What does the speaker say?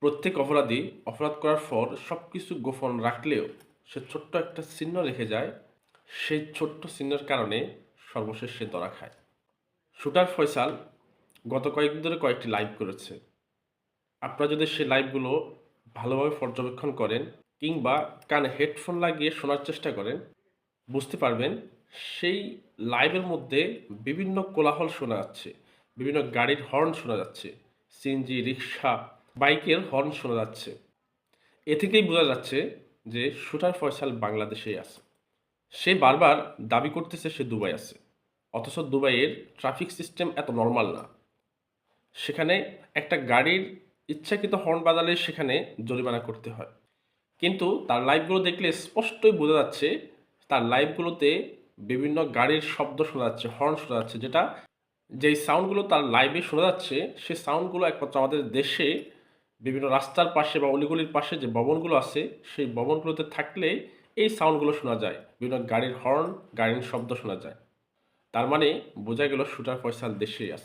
প্রত্যেক অপরাধী অপরাধ করার পর সব কিছু গোপন রাখলেও সে ছোট্ট একটা চিহ্ন রেখে যায়। সেই ছোট্ট চিহ্নের কারণে সর্বশেষ সে ধরা খায়। শুটার ফয়সাল গত কয়েকদিন ধরে কয়েকটি লাইভ করেছে। আপনারা যদি সেই লাইভগুলো ভালোভাবে পর্যবেক্ষণ করেন কিংবা কানে হেডফোন লাগিয়ে শোনার চেষ্টা করেন, বুঝতে পারবেন সেই লাইভের মধ্যে বিভিন্ন কোলাহল শোনা যাচ্ছে, বিভিন্ন গাড়ির হর্ন শোনা যাচ্ছে, সিএনজি, রিক্সা, বাইকের হর্ন শোনা যাচ্ছে। এ থেকেই বোঝা যাচ্ছে যে শুটার ফয়সাল বাংলাদেশেই আছে। সে বারবার দাবি করতেছে সে দুবাই আছে, অথচ দুবাইয়ের ট্রাফিক সিস্টেম এত নর্মাল না। সেখানে একটা গাড়ির ইচ্ছাকৃত হর্ন বাজালে সেখানে জরিমানা করতে হয়। কিন্তু তার লাইভগুলো দেখলে স্পষ্টই বোঝা যাচ্ছে তার লাইভগুলোতে বিভিন্ন গাড়ির শব্দ শোনা যাচ্ছে, হর্ন শোনা যাচ্ছে, যেই সাউন্ডগুলো তার লাইভে শোনা যাচ্ছে সেই সাউন্ডগুলো একমাত্র আমাদের দেশে বিভিন্ন রাস্তার পাশে বা অলিগলির পাশে যে ভবনগুলো আছে সেই ভবনগুলোতে থাকলে এই সাউন্ডগুলো শোনা যায়, বিভিন্ন গাড়ির হর্ন, গাড়ির শব্দ শোনা যায়। তার মানে বোঝা গেল শুটার ফয়সাল দেশেই আছে।